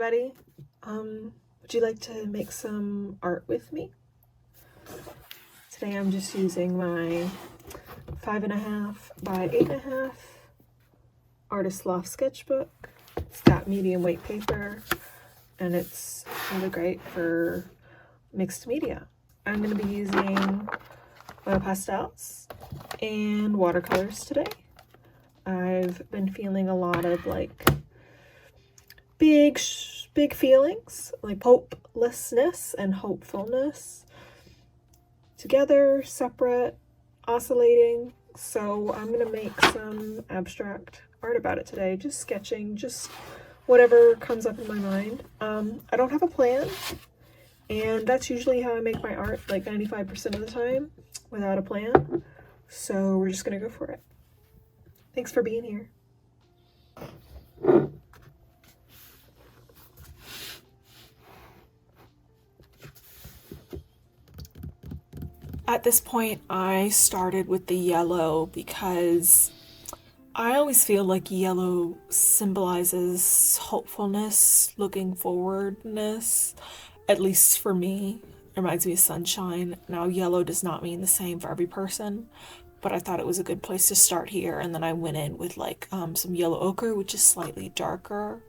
everybody. Would you like to make some art with me? Today I'm just using my 5.5 by 8.5 Artist Loft sketchbook. It's got medium weight paper and it's really great for mixed media. I'm going to be using pastels and watercolors today. I've been feeling a lot of like big feelings, like hopelessness and hopefulness, together, separate, oscillating. So I'm gonna make some abstract art about it today, just sketching, just whatever comes up in my mind. I don't have a plan, and that's usually how I make my art, like 95% of the time, without a plan. So we're just gonna go for it. Thanks for being here. At this point, I started with the yellow because I always feel like yellow symbolizes hopefulness, looking forwardness, at least for me. It reminds me of sunshine. Now, yellow does not mean the same for every person, but I thought it was a good place to start here. And then I went in with like some yellow ochre, which is slightly darker.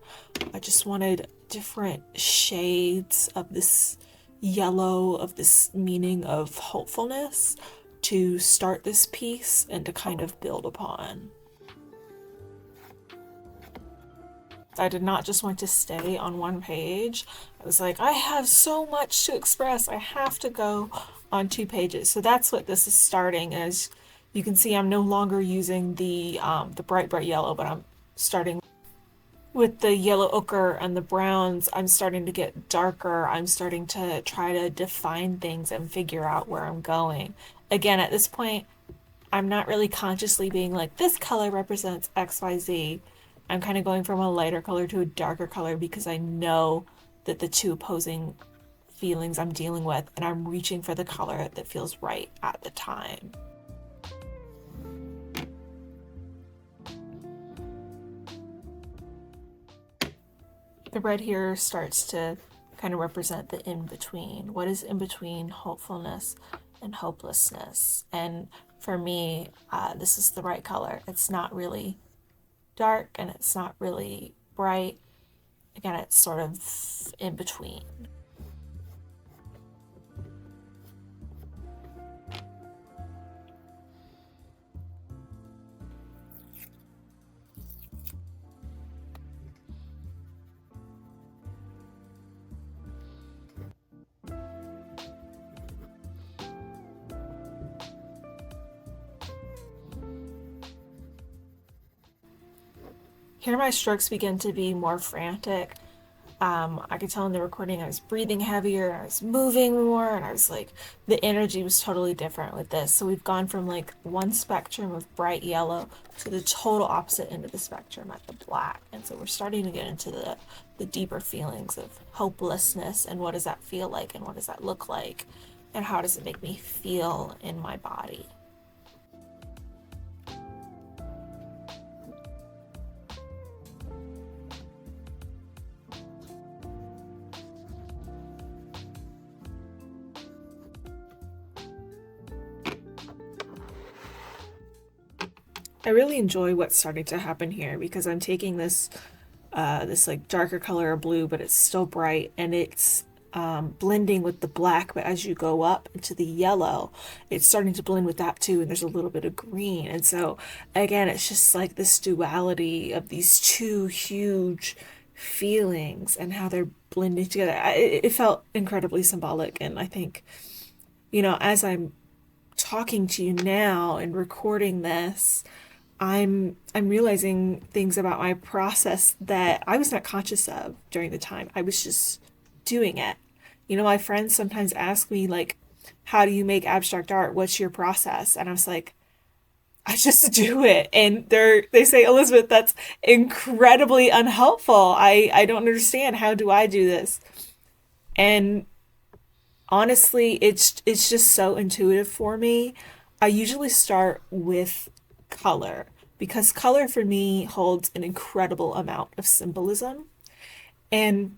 I just wanted different shades of this yellow, of this meaning of hopefulness, to start this piece and to kind of build upon. I did not just want to stay on one page. I was like, I have so much to express. I have to go on 2 pages. So that's what this is starting. As you can see, I'm no longer using the bright yellow, but I'm starting with the yellow ochre and the browns. I'm starting to get darker. I'm starting to try to define things and figure out where I'm going. Again, at this point, I'm not really consciously being like, this color represents XYZ. I'm kind of going from a lighter color to a darker color because I know that the 2 opposing feelings I'm dealing with, and I'm reaching for the color that feels right at the time. The red here starts to kind of represent the in-between. What is in between hopefulness and hopelessness? And for me, this is the right color. It's not really dark and it's not really bright. Again, it's sort of in between. Here my strokes begin to be more frantic. I could tell in the recording I was breathing heavier, I was moving more, and I was like, the energy was totally different with this. So we've gone from like one spectrum of bright yellow to the total opposite end of the spectrum at the black. And so we're starting to get into the deeper feelings of hopelessness, and what does that feel like, and what does that look like, and how does it make me feel in my body. I really enjoy what's starting to happen here because I'm taking this like darker color of blue, but it's still bright, and it's blending with the black, but as you go up into the yellow, it's starting to blend with that too, and there's a little bit of green. And so again, it's just like this duality of these 2 huge feelings and how they're blending together. It felt incredibly symbolic, and I think, as I'm talking to you now and recording this, I'm realizing things about my process that I was not conscious of during the time. I was just doing it. My friends sometimes ask me like, how do you make abstract art? What's your process? And I was like, I just do it. And they say, Elizabeth, that's incredibly unhelpful. I don't understand. How do I do this? And honestly, it's just so intuitive for me. I usually start with color because color for me holds an incredible amount of symbolism. And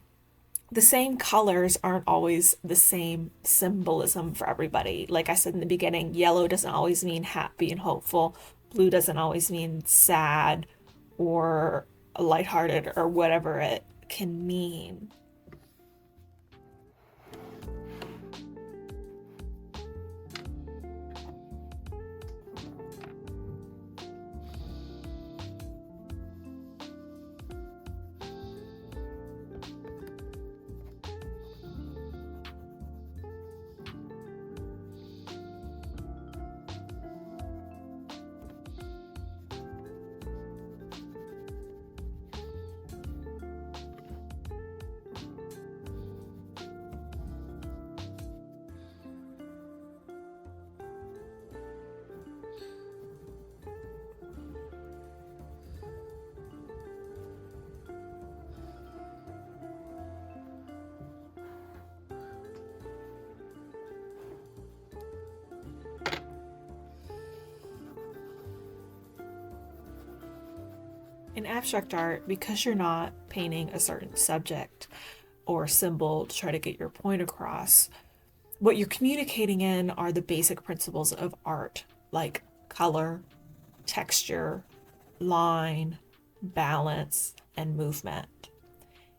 the same colors aren't always the same symbolism for everybody. Like I said in the beginning, yellow doesn't always mean happy and hopeful. Blue doesn't always mean sad or lighthearted or whatever it can mean. In abstract art, because you're not painting a certain subject or symbol to try to get your point across, what you're communicating in are the basic principles of art, like color, texture, line, balance, and movement.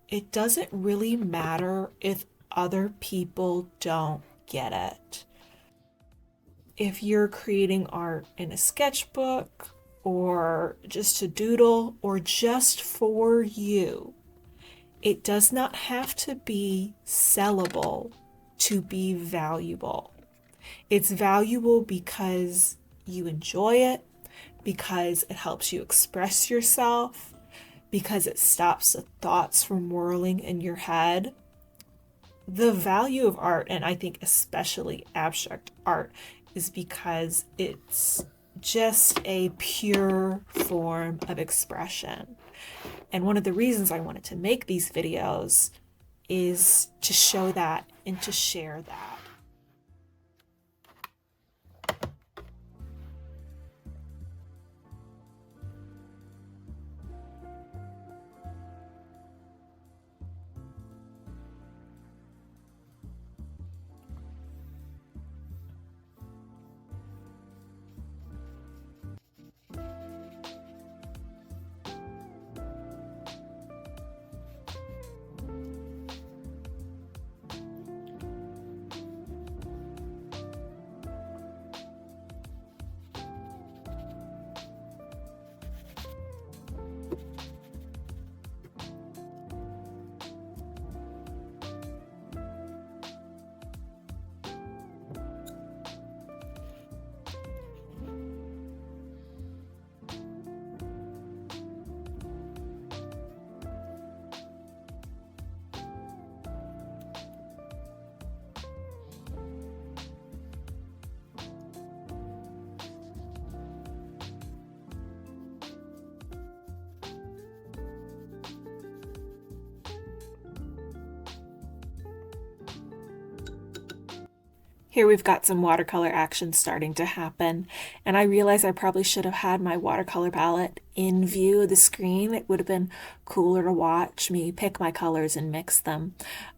It doesn't really matter if other people don't get it. If you're creating art in a sketchbook or just to doodle or just for you, it does not have to be sellable to be valuable. It's valuable because you enjoy it, because it helps you express yourself, because it stops the thoughts from whirling in your head. The value of art, and I think especially abstract art, is because it's just a pure form of expression. And one of the reasons I wanted to make these videos is to show that and to share that. Here we've got some watercolor action starting to happen, and I realize I probably should have had my watercolor palette in view of the screen. It would have been cooler to watch me pick my colors and mix them.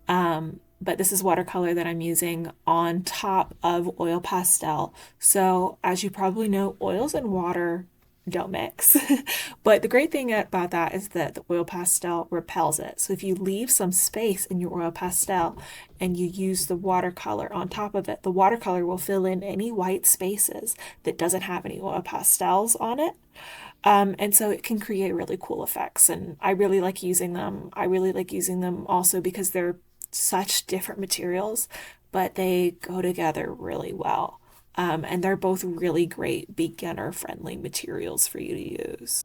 But this is watercolor that I'm using on top of oil pastel. So as you probably know, oils and water don't mix. But the great thing about that is that the oil pastel repels it. So if you leave some space in your oil pastel and you use the watercolor on top of it, the watercolor will fill in any white spaces that doesn't have any oil pastels on it. And so it can create really cool effects, and I really like using them. I really like using them also because they're such different materials, but they go together really well. And they're both really great beginner-friendly materials for you to use.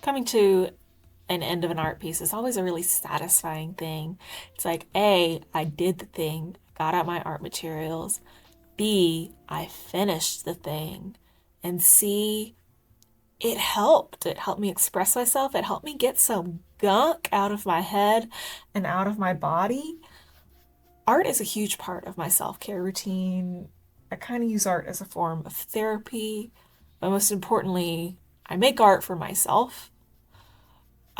coming to an end of an art piece is always a really satisfying thing. It's like, A, I did the thing, got out my art materials. B, I finished the thing. And C, it helped. It helped me express myself. It helped me get some gunk out of my head and out of my body. Art is a huge part of my self-care routine. I kind of use art as a form of therapy, but most importantly, I make art for myself.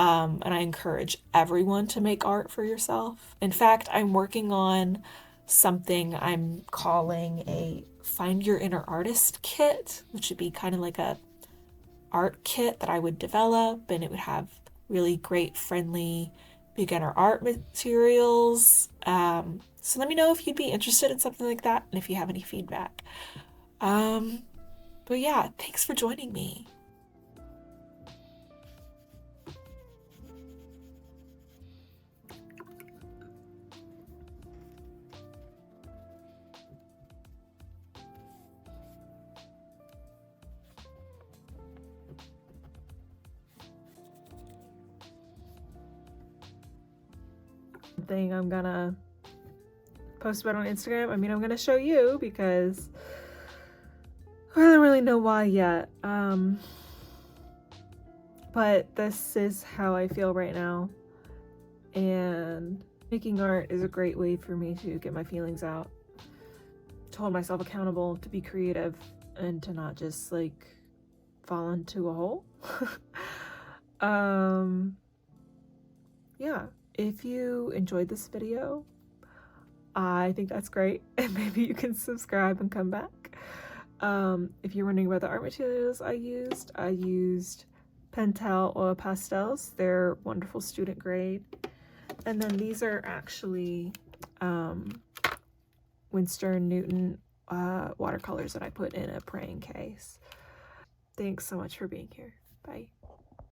And I encourage everyone to make art for yourself. In fact, I'm working on something I'm calling a Find Your Inner Artist kit, which would be kind of like a art kit that I would develop, and it would have really great, friendly beginner art materials. So let me know if you'd be interested in something like that and if you have any feedback. But yeah, thanks for joining me. Thing I'm gonna post about on Instagram. I mean, I'm gonna show you because I don't really know why yet. But this is how I feel right now, and making art is a great way for me to get my feelings out, to hold myself accountable, to be creative, and to not just like fall into a hole. Yeah, if you enjoyed this video, I think that's great, and maybe you can subscribe and come back. If you're wondering about the art materials I used Pentel oil pastels. They're wonderful student grade. And then these are actually Winsor and Newton watercolors that I put in a praying case. Thanks so much for being here. Bye.